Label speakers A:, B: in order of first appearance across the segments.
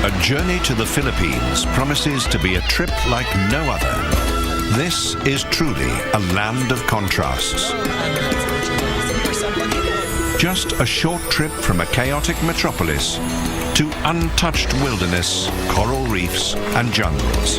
A: A journey to the Philippines promises to be a trip like no other. This is truly a land of contrasts. Just a short trip from a chaotic metropolis to untouched wilderness, coral reefs and jungles.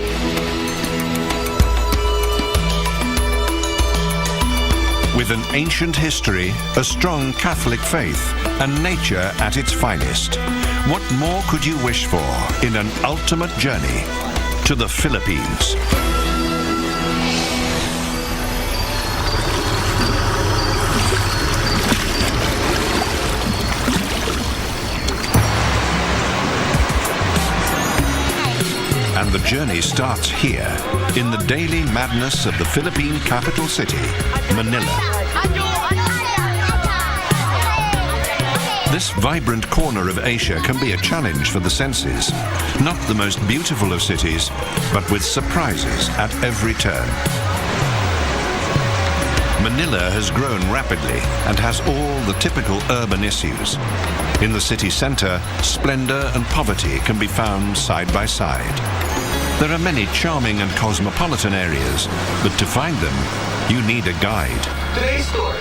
A: With an ancient history, a strong Catholic faith, and nature at its finest, what more could you wish for in an ultimate journey to the Philippines? And the journey starts here, in the daily madness of the Philippine capital city, Manila. This vibrant corner of Asia can be a challenge for the senses. Not the most beautiful of cities, but with surprises at every turn. Manila has grown rapidly and has all the typical urban issues. In the city center, splendor and poverty can be found side by side. There are many charming and cosmopolitan areas, but to find them, you need a guide.
B: Today's tour,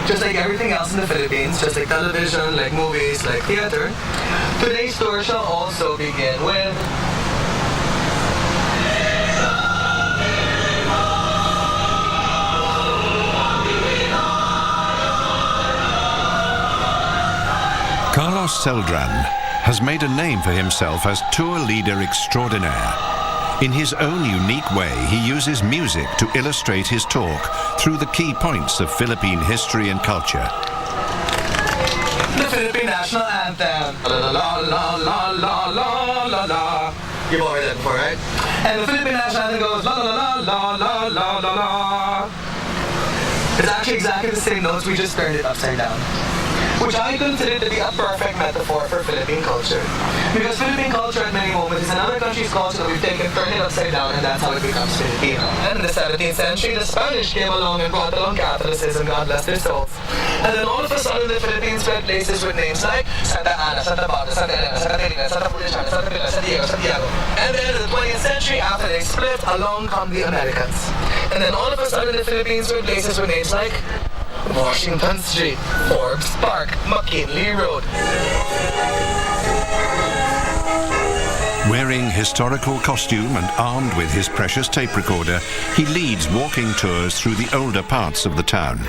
B: just like everything else in the Philippines, just like television, like movies, like theater, today's tour shall also begin with
A: Carlos Celdran has made a name for himself as tour leader extraordinaire. In his own unique way, he uses music to illustrate his talk through the key points of Philippine history and culture.
B: the Philippine National Anthem. La la la la la la la la. You've heard that before, right? And the Philippine National Anthem goes la la la la la la la. It's actually exactly the same notes, we just turned it upside down. Which I consider to be a perfect metaphor for Philippine culture. Because Philippine culture at many moments is another country's culture that we've taken, turned it upside down, and that's how it becomes Filipino. And in the 17th century, the Spanish came along and brought along Catholicism, God bless their souls. And then all of a sudden, the Philippines spread places with names like Santa Ana, Santa Barbara, Santa Elena, Santa Teresa, Santa Feliciana, Santa Villa, Santiago. And then in the 20th century, after they split, along come the Americans. And then all of a sudden, the Philippines spread places with names like Washington Street, Forbes Park, McKinley Road.
A: Wearing historical costume and armed with his precious tape recorder, he leads walking tours through the older parts of the town.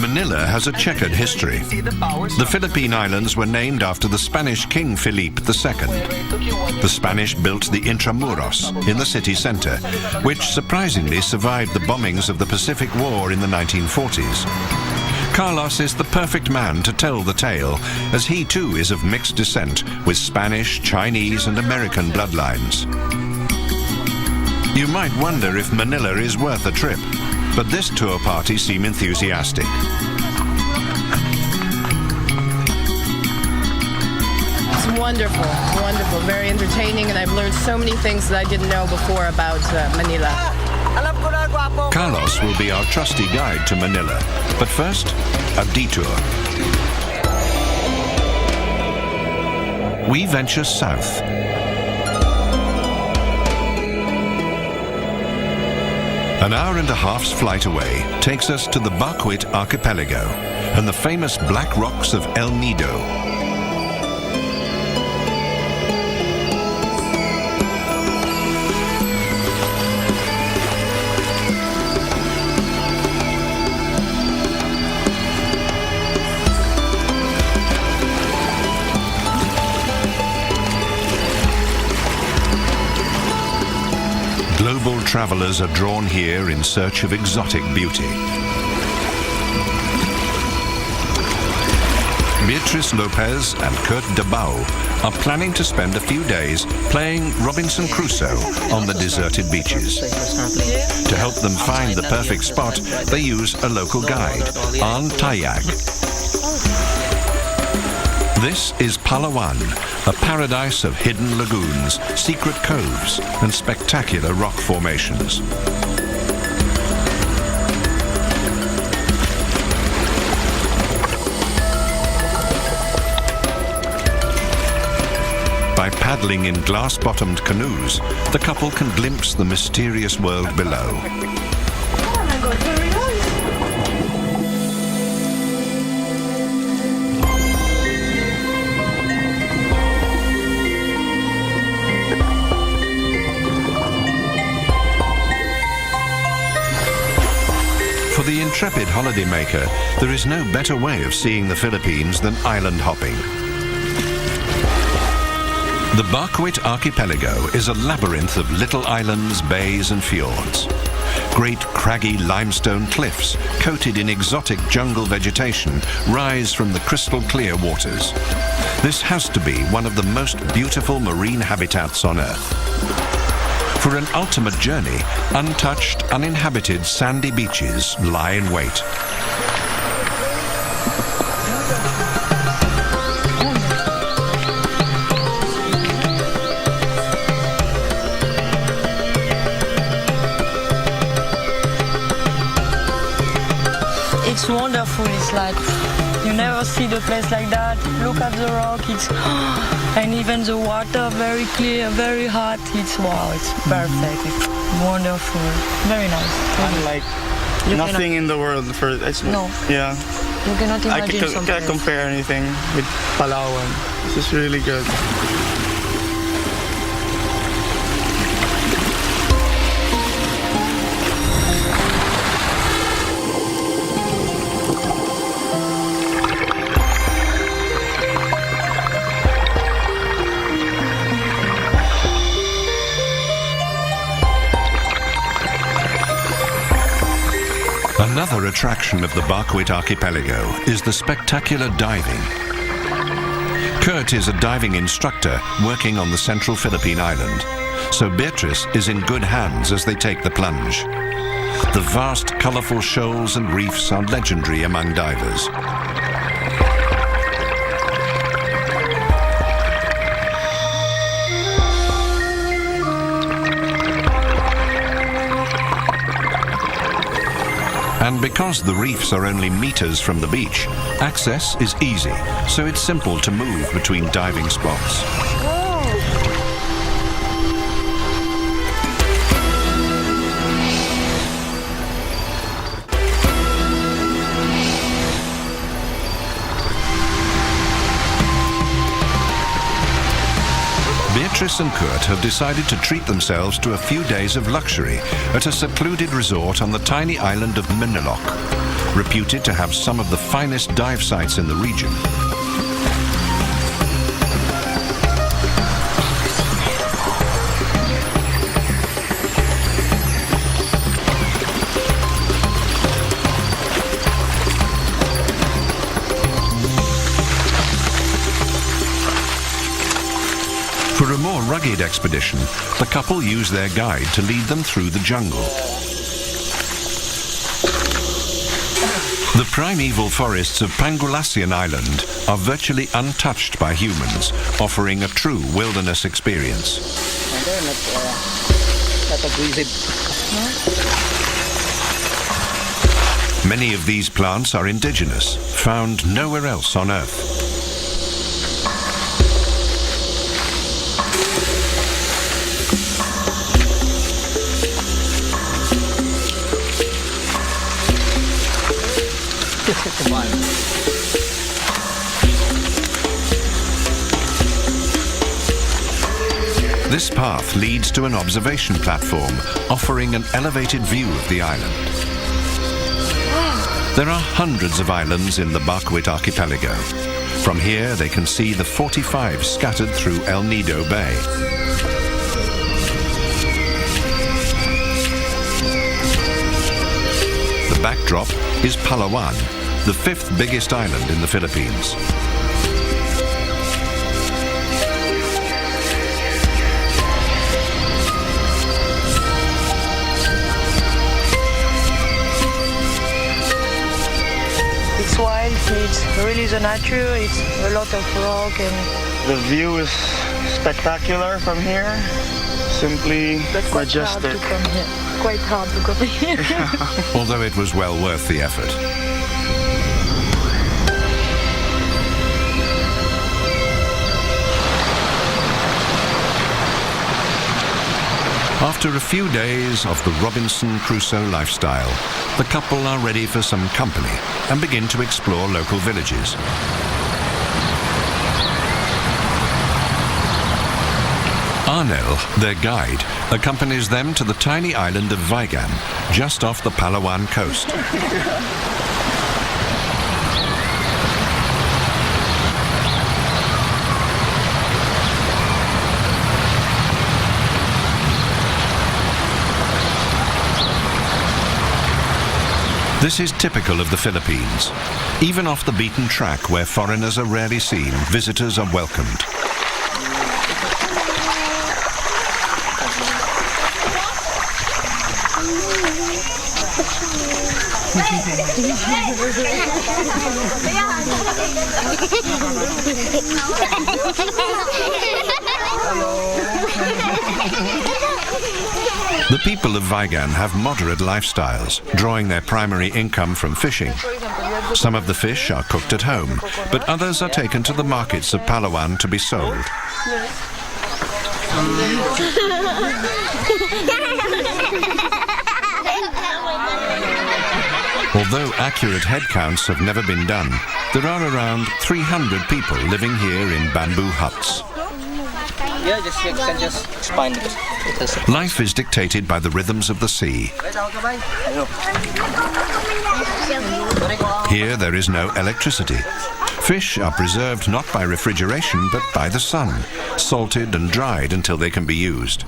A: Manila has a checkered history. The Philippine Islands were named after the Spanish King Felipe II. The Spanish built the Intramuros in the city center, which surprisingly survived the bombings of the Pacific War in the 1940s. Carlos is the perfect man to tell the tale, as he too is of mixed descent with Spanish, Chinese and American bloodlines. You might wonder if Manila is worth a trip, but this tour party seem enthusiastic.
C: It's wonderful, wonderful, very entertaining, and I've learned so many things that I didn't know before about Manila.
A: Carlos will be our trusty guide to Manila, but first, a detour. We venture south. An hour and a half's flight away takes us to the Bacuit Archipelago and the famous black rocks of El Nido. Global travelers are drawn here in search of exotic beauty. Beatrice Lopez and Kurt Dabau are planning to spend a few days playing Robinson Crusoe on the deserted beaches. To help them find the perfect spot, they use a local guide, An Tayag. This is Palawan, a paradise of hidden lagoons, secret coves, and spectacular rock formations. By paddling in glass-bottomed canoes, the couple can glimpse the mysterious world below.
C: Oh my God, very nice.
A: For the intrepid holidaymaker, there is no better way of seeing the Philippines than island hopping. The Barquit Archipelago is a labyrinth of little islands, bays and fjords. Great craggy limestone cliffs, coated in exotic jungle vegetation, rise from the crystal clear waters. This has to be one of the most beautiful marine habitats on Earth. For an ultimate journey, untouched, uninhabited sandy beaches lie in wait.
D: It's wonderful. It's like you never see the place like that. Look at the rock. It's and even the water very clear, very hot. It's wow. It's perfect. It's wonderful. Very nice.
E: Unlike nothing in the world for it's
D: No.
E: Yeah.
D: You cannot
E: I
D: imagine something.
E: can't compare anything with Palawan. This is really good.
A: Another attraction of the Barquit Archipelago is the spectacular diving. Kurt is a diving instructor working on the central Philippine island, so Beatrice is in good hands as they take the plunge. The vast, colourful shoals and reefs are legendary among divers. And because the reefs are only meters from the beach, access is easy, so it's simple to move between diving spots. Beatrice and Kurt have decided to treat themselves to a few days of luxury at a secluded resort on the tiny island of Manilok, reputed to have some of the finest dive sites in the region. For a more rugged expedition, the couple use their guide to lead them through the jungle. The primeval forests of Pangulassian Island are virtually untouched by humans, offering a true wilderness experience. Many of these plants are indigenous, found nowhere else on Earth. This path leads to an observation platform offering an elevated view of the island. There are hundreds of islands in the Barquit Archipelago. From here they can see the 45 scattered through El Nido Bay. The backdrop is Palawan, the fifth biggest island in the Philippines.
D: It's wild. It's really the nature. It's a lot of rock and.
E: The view is spectacular from here. Simply majestic.
D: Hard to come here. Quite hard to come here.
A: Although it was well worth the effort. After a few days of the Robinson Crusoe lifestyle, the couple are ready for some company and begin to explore local villages. Arnel, their guide, accompanies them to the tiny island of Vigan, just off the Palawan coast. This is typical of the Philippines. Even off the beaten track where foreigners are rarely seen, visitors are welcomed. The people of Vigan have moderate lifestyles, drawing their primary income from fishing. Some of the fish are cooked at home, but others are taken to the markets of Palawan to be sold. Although accurate head counts have never been done, there are around 300 people living here in bamboo huts.
F: Yeah, you can just find it.
A: Life is dictated by the rhythms of the sea. Here there is no electricity. Fish are preserved not by refrigeration but by the sun, salted and dried until they can be used.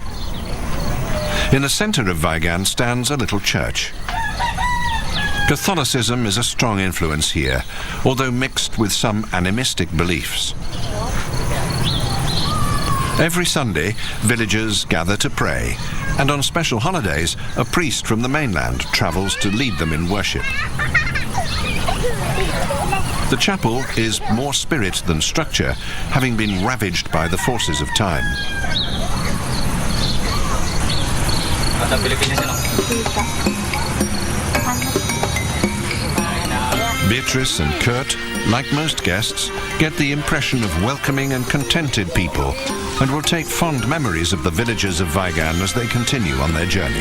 A: In the center of Vigan stands a little church. Catholicism is a strong influence here, although mixed with some animistic beliefs. Every Sunday, villagers gather to pray, and on special holidays, a priest from the mainland travels to lead them in worship. The chapel is more spirit than structure, having been ravaged by the forces of time. Beatrice and Kurt, like most guests, get the impression of welcoming and contented people and will take fond memories of the villagers of Vigan as they continue on their journey.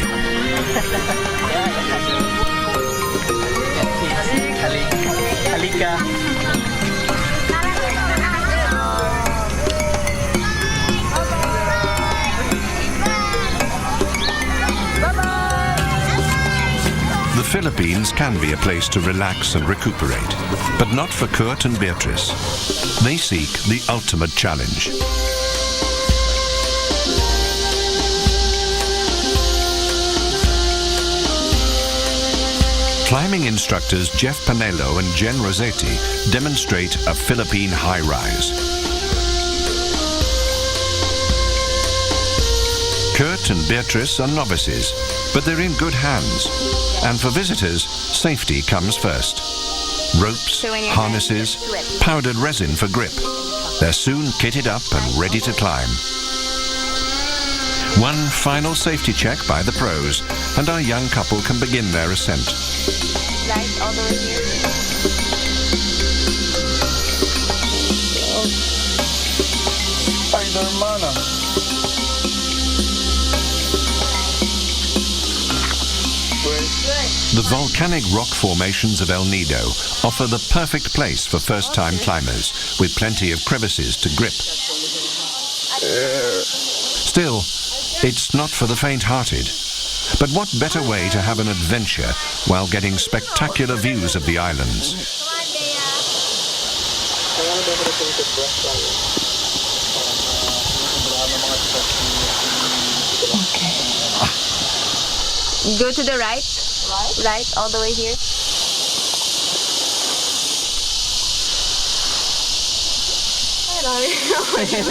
A: The Philippines can be a place to relax and recuperate, but not for Kurt and Beatrice. They seek the ultimate challenge. Climbing instructors Jeff Panelo and Jen Rossetti demonstrate a Philippine high-rise. Kurt and Beatrice are novices, but they're in good hands. And for visitors, safety comes first. Ropes, harnesses, powdered resin for grip. They're soon kitted up and ready to climb. One final safety check by the pros, and our young couple can begin their ascent.
G: Right, all the way here.
A: The volcanic rock formations of El Nido offer the perfect place for first-time climbers, with plenty of crevices to grip. Still, it's not for the faint-hearted. But what better way to have an adventure while getting spectacular views of the islands?
G: Go to the right. Right, all the way here.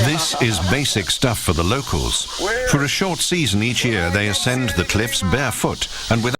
A: This is basic stuff for the locals. For a short season each year, they ascend the cliffs barefoot and without